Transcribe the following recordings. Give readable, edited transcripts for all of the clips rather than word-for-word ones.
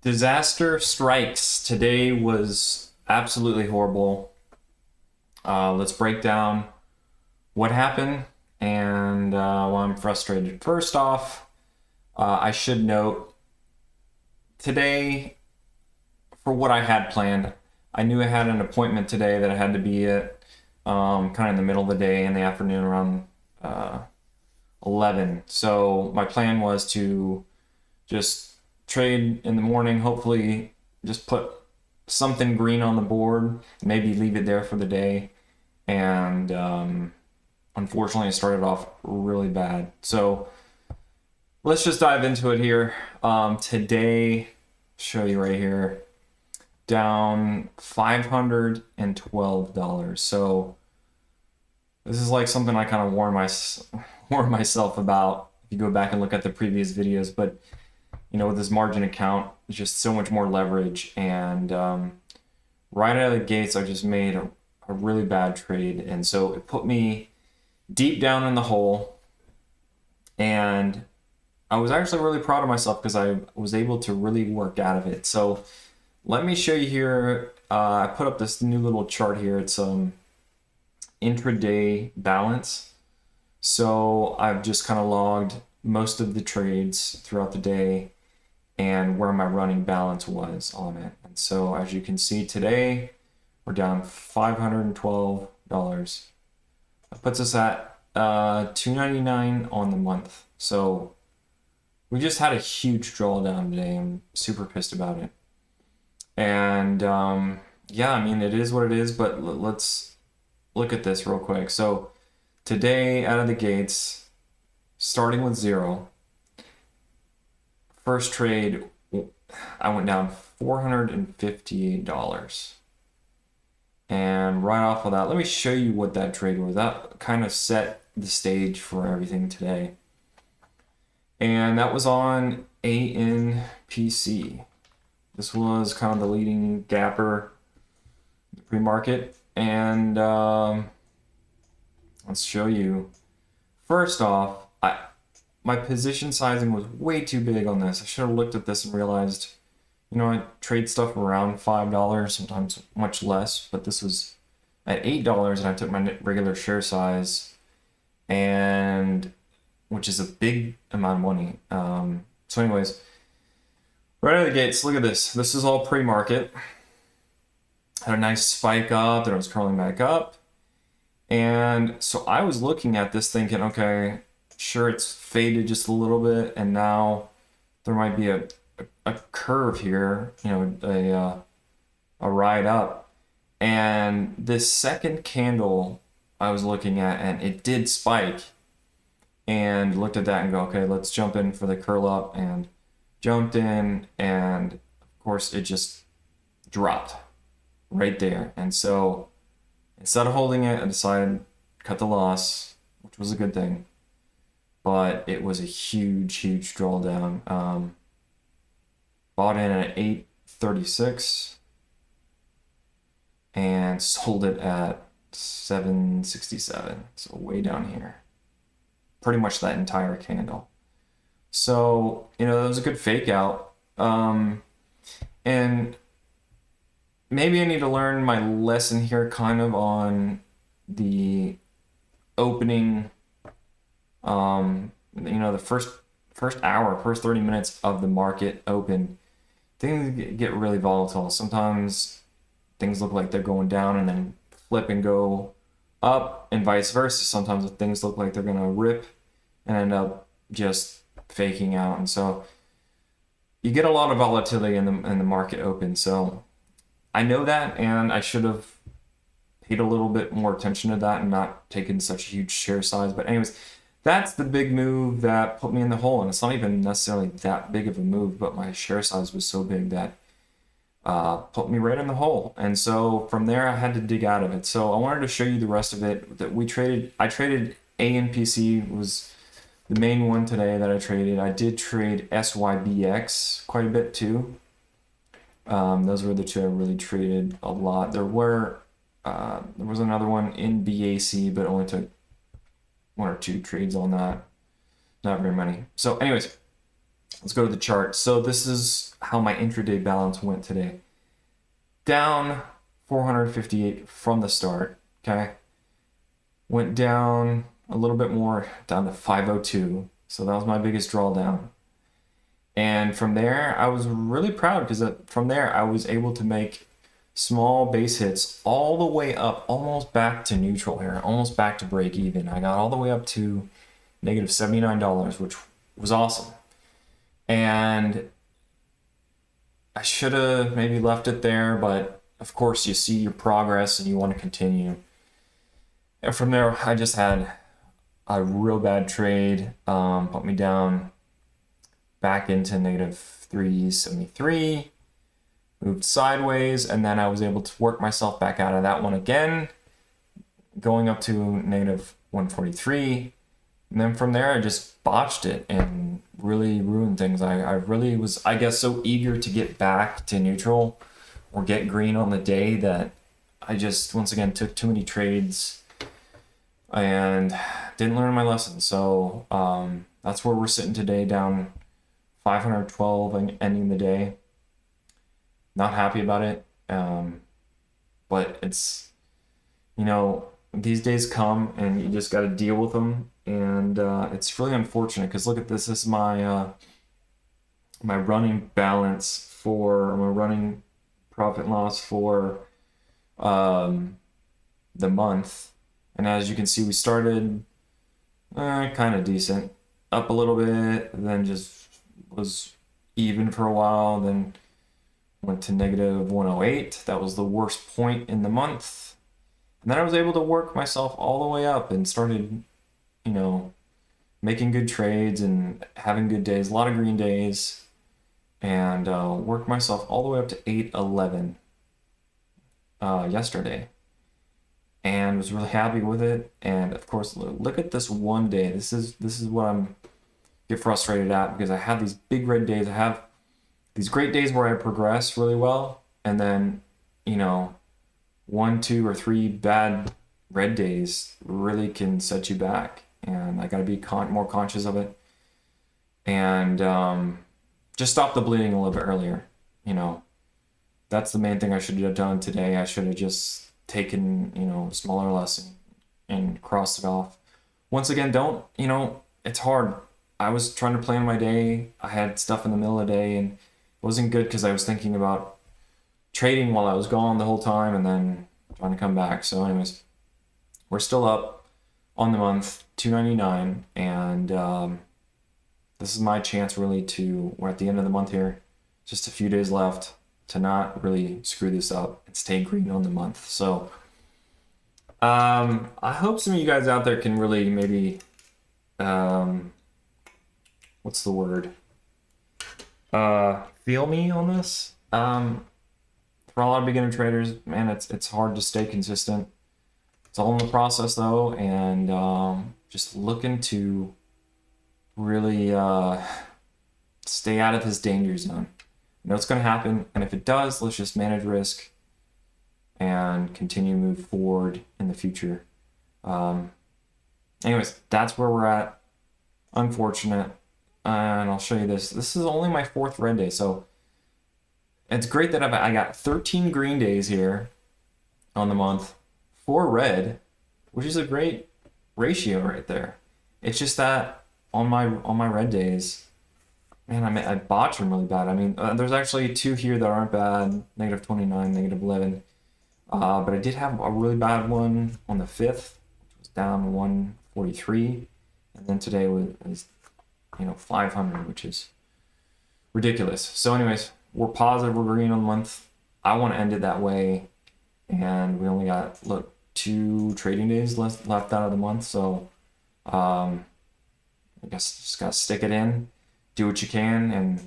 Disaster strikes. Today was absolutely horrible. Let's break down what happened and why I'm frustrated. First off, I should note today, for what I had planned, I knew I had an appointment today that I had to be at kind of in the middle of the day in the afternoon around 11. So my plan was to just trade in the morning, hopefully just put something green on the board, maybe leave it there for the day. And unfortunately, it started off really bad. So let's just dive into it here. Today, show you right here, down $512. So this is like something I kind of warned myself about if you go back and look at the previous videos. But with this margin account, just so much more leverage. And right out of the gates, I just made a really bad trade. And so it put me deep down in the hole. And I was actually really proud of myself because I was able to really work out of it. So let me show you here. I put up this new little chart here. It's intraday balance. So I've just kind of logged most of the trades throughout the day and where my running balance was on it. And so as you can see today, we're down $512. That puts us at $299 on the month. So we just had a huge drawdown today. I'm super pissed about it. And yeah, I mean, it is what it is, but let's look at this real quick. So today, out of the gates, starting with zero, first trade, I went down $458. And right off of that, let me show you what that trade was. That kind of set the stage for everything today. And that was on ANPC. This was kind of the leading gapper pre-market. And let's show you. First off, my position sizing was way too big on this. I should have looked at this and realized, I trade stuff around $5, sometimes much less, but this was at $8 and I took my regular share size, and which is a big amount of money. So anyways, right out of the gates, look at this. This is all pre-market. Had a nice spike up, then it was curling back up. And so I was looking at this thinking, okay, sure, it's faded just a little bit, and now there might be a curve here, a ride up. And this second candle I was looking at, and it did spike, and looked at that and go, okay, let's jump in for the curl up, and jumped in, and of course it just dropped right there. And so instead of holding it, I decided to cut the loss, which was a good thing. But it was a huge drawdown. Bought in at 836 and sold it at 767. So way down here. Pretty much that entire candle. So, that was a good fake out. And maybe I need to learn my lesson here kind of on the opening, the first hour, first 30 minutes of the market open, things get really volatile. Sometimes things look like they're going down and then flip and go up, and vice versa. Sometimes things look like they're going to rip and end up just faking out. And so you get a lot of volatility in the market open. So I know that, and I should have paid a little bit more attention to that and not taken such a huge share size. But anyways, that's the big move that put me in the hole. And it's not even necessarily that big of a move, but my share size was so big that put me right in the hole. And so from there, I had to dig out of it. So I wanted to show you the rest of it that I traded ANPC was the main one today that I traded. I did trade SYBX quite a bit too. Those were the two I really traded a lot. There was another one in BAC, but only took one or two trades on that. Not very many. So anyways, let's go to the chart. So this is how my intraday balance went today. Down 458 from the start, okay? Went down a little bit more, down to 502. So that was my biggest drawdown. And from there, I was really proud because from there, I was able to make small base hits all the way up, almost back to neutral here, almost back to break even. I got all the way up to negative $79, which was awesome. And I should have maybe left it there, but of course you see your progress and you want to continue. And from there, I just had a real bad trade, put me down back into negative 373, moved sideways, and then I was able to work myself back out of that one again, going up to negative 143. And then from there, I just botched it and really ruined things. I really was, I guess, so eager to get back to neutral or get green on the day that I just, once again, took too many trades and didn't learn my lesson. So that's where we're sitting today, down 512 and ending the day. Not happy about it. But it's, these days come and you just got to deal with them. And it's really unfortunate because look at this. This is my my running balance for my running profit and loss for the month. And as you can see, we started kind of decent, up a little bit, then just was even for a while, then went to negative 108. That was the worst point in the month. And then I was able to work myself all the way up and started, making good trades and having good days, a lot of green days, and worked myself all the way up to 811 yesterday. And was really happy with it. And of course, look at this one day. This is what I'm get frustrated at, because I have these big red days. I have these great days where I progress really well, and then 1, 2, or 3 bad red days really can set you back. And I got to be more conscious of it, and just stop the bleeding a little bit earlier. That's the main thing I should have done today. I should have just taken a smaller lesson and crossed it off. Once again, it's hard. I was trying to plan my day. I had stuff in the middle of the day and it wasn't good because I was thinking about trading while I was gone the whole time and then trying to come back. So anyways, we're still up on the month, 299, and this is my chance really we're at the end of the month here, just a few days left, to not really screw this up and stay green on the month. So I hope some of you guys out there can really maybe what's the word, feel me on this. For a lot of beginner traders, man, it's hard to stay consistent. It's all in the process though, and just looking to really stay out of this danger zone. I know it's going to happen, and if it does, let's just manage risk and continue to move forward in the future. Anyways, that's where we're at. Unfortunate. And I'll show you this. This is only my 4th red day, so it's great that I got 13 green days here on the month, 4 red, which is a great ratio right there. It's just that on my red days, man, I botched them really bad. I mean, there's actually 2 here that aren't bad, negative 29, negative 11. But I did have a really bad one on the 5th, which was down 143. And then today was 500, which is ridiculous. So anyways, we're positive, we're green on the month. I want to end it that way. And we only got, 2 trading days left out of the month. So I guess just got to stick it in. Do what you can and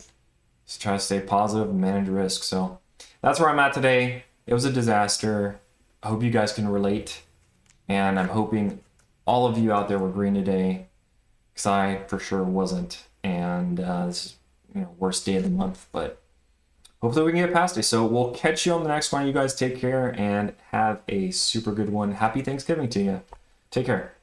just try to stay positive and manage risk. So that's where I'm at today. It was a disaster. I hope you guys can relate. And I'm hoping all of you out there were green today, because I for sure wasn't. And this is worst day of the month. But hopefully we can get past it. So we'll catch you on the next one. You guys take care and have a super good one. Happy Thanksgiving to you. Take care.